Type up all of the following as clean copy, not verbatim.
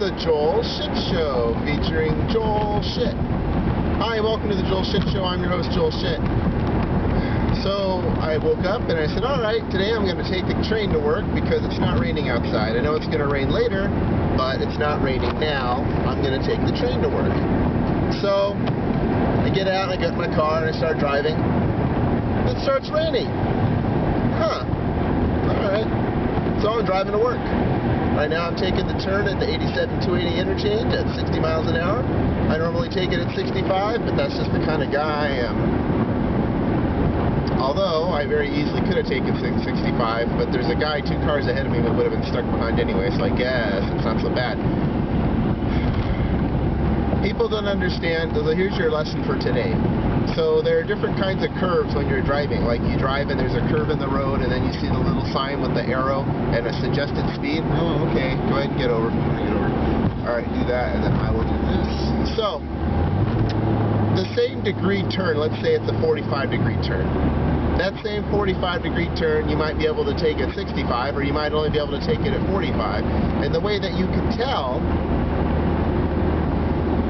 the Joel Shit Show, featuring Joel Shit. Hi, welcome to the Joel Shit Show. I'm your host, Joel Shit. So I woke up and I said, alright, today I'm going to take the train to work because it's not raining outside. I know it's going to rain later, but it's not raining now. I'm going to take the train to work. So I get out and I get in my car and I start driving. It starts raining. Alright. So I'm driving to work. Right now I'm taking the turn at the 87-280 interchange at 60 miles an hour. I normally take it at 65, but that's just the kind of guy I am. Although, I very easily could have taken 65, but there's a guy 2 cars ahead of me that would have been stuck behind anyway, so I guess it's not so bad. People don't understand. Here's your lesson for today. So there are different kinds of curves when you're driving. Like you drive and there's a curve in the road and then you see the little sign with the arrow and a suggested speed. Oh, okay. Go ahead and get over. Alright, do that and then I will do this. So, the same degree turn, let's say it's a 45-degree turn. That same 45-degree turn you might be able to take at 65 or you might only be able to take it at 45. And the way that you can tell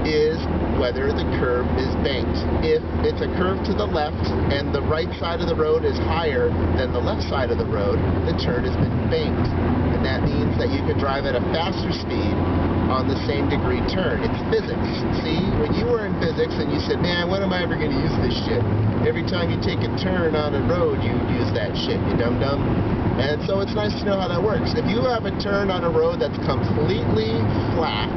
is whether the curve is banked. If it's a curve to the left and the right side of the road is higher than the left side of the road, the turn has been banked. And that means that you can drive at a faster speed on the same degree turn. It's physics. See, when you were in physics and you said, man, when am I ever going to use this shit? Every time you take a turn on a road, you use that shit, you dum-dum. And so it's nice to know how that works. If you have a turn on a road that's completely flat,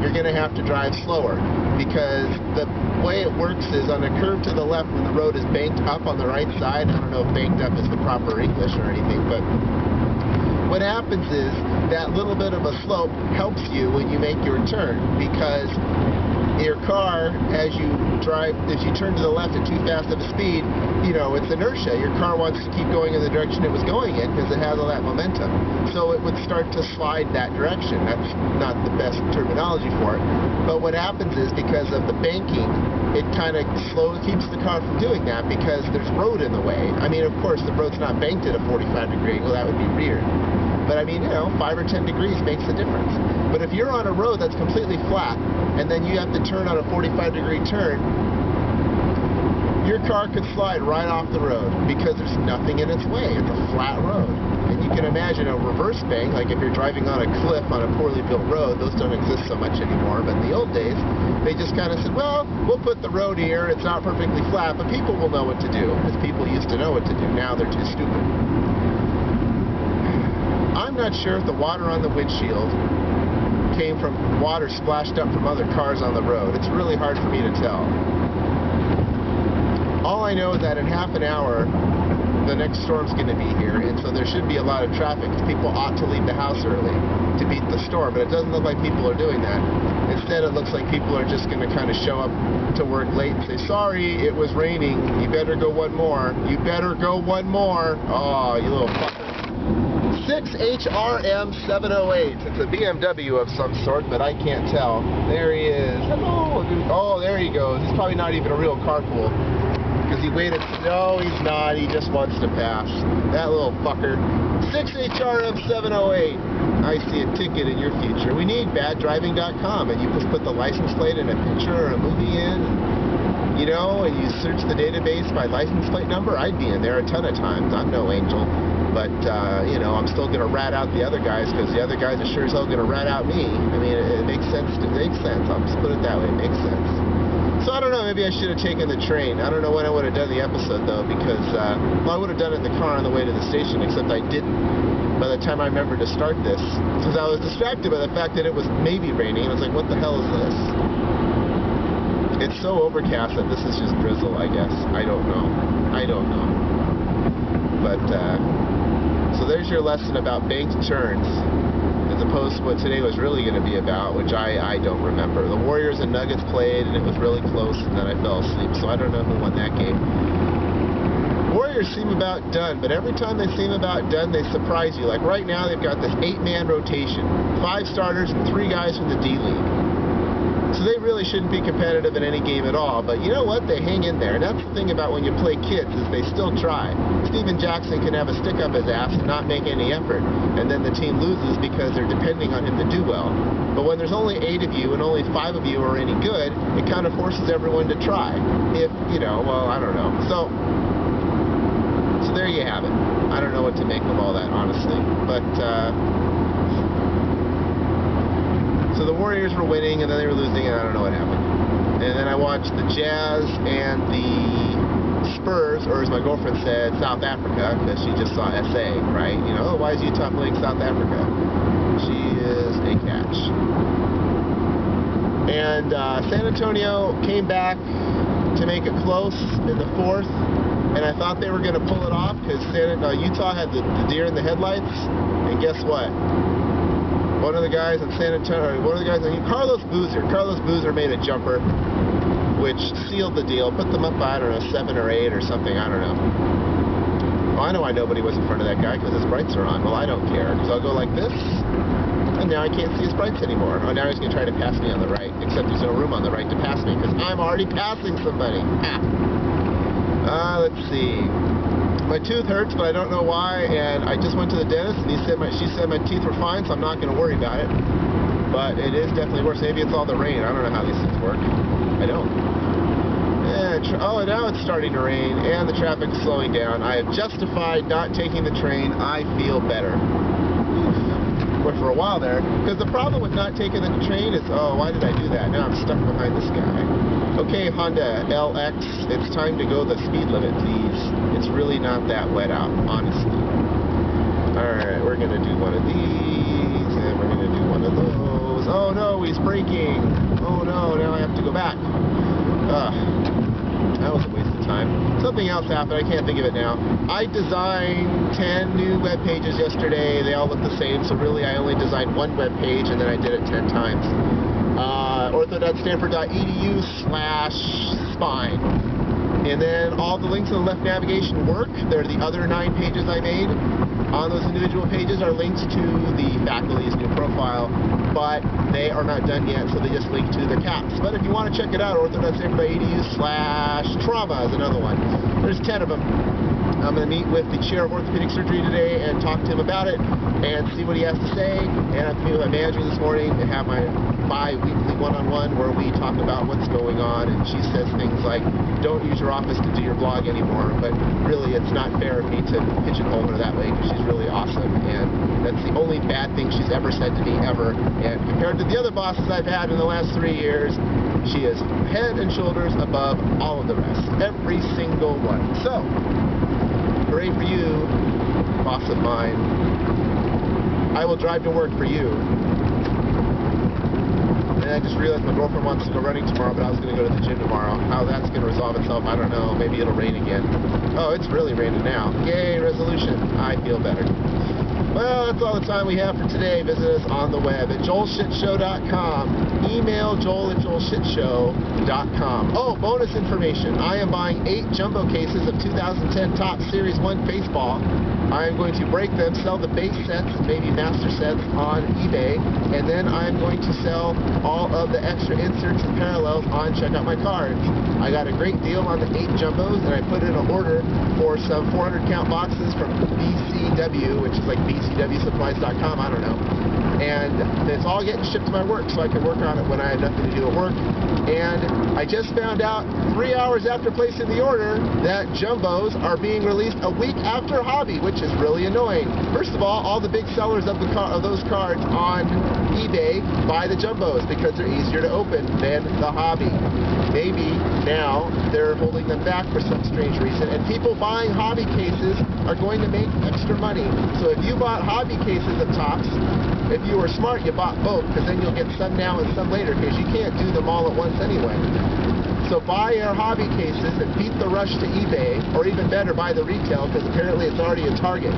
you're going to have to drive slower, because the way it works is on a curve to the left when the road is banked up on the right side. I don't know if banked up is the proper English or anything, but what happens is that little bit of a slope helps you when you make your turn, because your car, as you turn to the left at too fast of a speed, you know, it's inertia. Your car wants to keep going in the direction it was going in because it has all that momentum. So it would start to slide that direction. That's not the best terminology for it. But what happens is, because of the banking, it kind of keeps the car from doing that because there's road in the way. I mean, of course, the road's not banked at a 45-degree angle. That would be weird. But I mean, you know, 5 or 10 degrees makes a difference. But if you're on a road that's completely flat, and then you have to turn on a 45-degree turn, your car could slide right off the road because there's nothing in its way. It's a flat road. And you can imagine a reverse bank, like if you're driving on a cliff on a poorly built road. Those don't exist so much anymore. But in the old days, they just kind of said, well, we'll put the road here. It's not perfectly flat, but people will know what to do, because people used to know what to do. Now they're too stupid. I'm not sure if the water on the windshield came from water splashed up from other cars on the road. It's really hard for me to tell. All I know is that in half an hour, the next storm's going to be here, and so there should be a lot of traffic. People ought to leave the house early to beat the storm, but it doesn't look like people are doing that. Instead, it looks like people are just going to kind of show up to work late and say, sorry, it was raining. You better go one more. You better go one more. Oh, you little fucker. 6HRM708. It's a BMW of some sort, but I can't tell. There he is. Hello. Oh, there he goes. He's probably not even a real carpool, because he waited. No, he's not. He just wants to pass. That little fucker. 6HRM708. I see a ticket in your future. We need baddriving.com, and you just put the license plate and a picture or a movie in, you know, and you search the database by license plate number. I'd be in there a ton of times. I'm no angel. But, you know, I'm still going to rat out the other guys, because the other guys are sure as hell going to rat out me. I mean, it makes sense. I'll just put it that way. It makes sense. So I don't know. Maybe I should have taken the train. I don't know when I would have done the episode, though, because, well, I would have done it in the car on the way to the station, except I didn't by the time I remembered to start this, because I was distracted by the fact that it was maybe raining. I was like, what the hell is this? It's so overcast that this is just drizzle, I guess. I don't know. But, so there's your lesson about banked turns, as opposed to what today was really going to be about, which I don't remember. The Warriors and Nuggets played, and it was really close, and then I fell asleep, so I don't know who won that game. Warriors seem about done, but every time they seem about done, they surprise you. Like right now, they've got this 8-man rotation, 5 starters and 3 guys from the D-League. So they really shouldn't be competitive in any game at all. But you know what? They hang in there. And that's the thing about when you play kids is they still try. Steven Jackson can have a stick up his ass and not make any effort. And then the team loses because they're depending on him to do well. But when there's only 8 of you and only 5 of you are any good, it kind of forces everyone to try. If, you know, well, I don't know. So there you have it. I don't know what to make of all that, honestly. But, so the Warriors were winning, and then they were losing, and I don't know what happened. And then I watched the Jazz and the Spurs, or as my girlfriend said, South Africa, because she just saw SA, right? You know, oh, why is Utah playing South Africa? She is a catch. And San Antonio came back to make it close in the 4th, and I thought they were going to pull it off because Utah had the deer in the headlights, and guess what? One of the guys in San Antonio, Carlos Boozer made a jumper, which sealed the deal, put them up by, I don't know, 7 or 8 or something, I don't know. Well, I know why nobody was in front of that guy, because his brights are on. Well, I don't care, because I'll go like this, and now I can't see his brights anymore. Oh, now he's going to try to pass me on the right, except there's no room on the right to pass me, because I'm already passing somebody. Let's see. My tooth hurts, but I don't know why, and I just went to the dentist, and she said my teeth were fine, so I'm not going to worry about it. But it is definitely worse. Maybe it's all the rain. I don't know how these things work. I don't. Oh, and now it's starting to rain, and the traffic is slowing down. I have justified not taking the train. I feel better. Went for a while there, because the problem with not taking the train is, oh, why did I do that? Now I'm stuck behind this guy. Okay, Honda LX, it's time to go the speed limit, please. It's really not that wet out, honestly. Alright, we're going to do one of these, and we're going to do one of those. Oh no, he's braking. Oh no, now I have to go back. That was a waste of time. Something else happened, I can't think of it now. I designed 10 new web pages yesterday. They all look the same, so really I only designed 1 web page, and then I did it 10 times. ortho.stanford.edu/spine. And then all the links in the left navigation work. They're the other 9 pages I made. On those individual pages are links to the faculty's new profile, but they are not done yet, so they just link to the caps. But if you want to check it out, ortho.stanford.edu/trauma is another one. There's 10 of them. I'm going to meet with the chair of orthopedic surgery today and talk to him about it and see what he has to say. And I'm meeting with my manager this morning and have my bi-weekly one-on-one where we talk about what's going on. And she says things like, don't use your office to do your blog anymore. But really, it's not fair of me to pigeonhole her that way because she's really awesome. And that's the only bad thing she's ever said to me, ever. And compared to the other bosses I've had in the last 3 years, she is head and shoulders above all of the rest. Every single one. So, hooray for you, boss of mine. I will drive to work for you. And I just realized my girlfriend wants to go running tomorrow, but I was going to go to the gym tomorrow. How that's going to resolve itself, I don't know. Maybe it'll rain again. Oh, it's really raining now. Yay, resolution. I feel better. Well, that's all the time we have for today. Visit us on the web at joelshitshow.com. Email joel@joelshitshow.com. Oh, bonus information. I am buying 8 jumbo cases of 2010 Topps Series 1 baseball. I am going to break them, sell the base sets, maybe master sets, on eBay, and then I'm going to sell all of the extra inserts and parallels on Check Out My Cards. I got a great deal on the 8 jumbos, and I put in an order for some 400 count boxes from BCW, which is like bcwsupplies.com, I don't know. And it's all getting shipped to my work, so I can work on it when I have nothing to do at work. And I just found out 3 hours after placing the order that jumbos are being released a week after Hobby, which is really annoying. First of all the big sellers of those cards on eBay buy the jumbos because they're easier to open than the Hobby. Maybe now they're holding them back for some strange reason, and people buying Hobby cases are going to make extra money. So if you bought Hobby cases of Topps, if you were smart, you bought both, because then you'll get some now and some later, because you can't do them all at once anyway. So buy our Hobby cases and beat the rush to eBay, or even better, buy the retail, because apparently it's already a Target.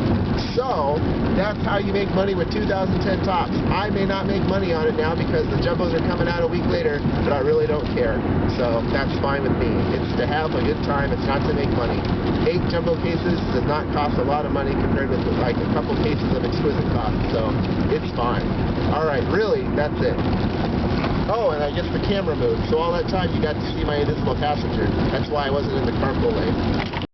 So that's how you make money with 2010 Topps. I may not make money on it now because the jumbos are coming out a week later, but I really don't care. So that's fine with me. It's to have a good time. It's not to make money. 8 jumbo cases does not cost a lot of money compared with like a couple cases of exquisite cost. So it's fine. All right, really, that's it. Oh, and I guess the camera moved. So all that time you got to see my invisible passenger. That's why I wasn't in the carpool lane.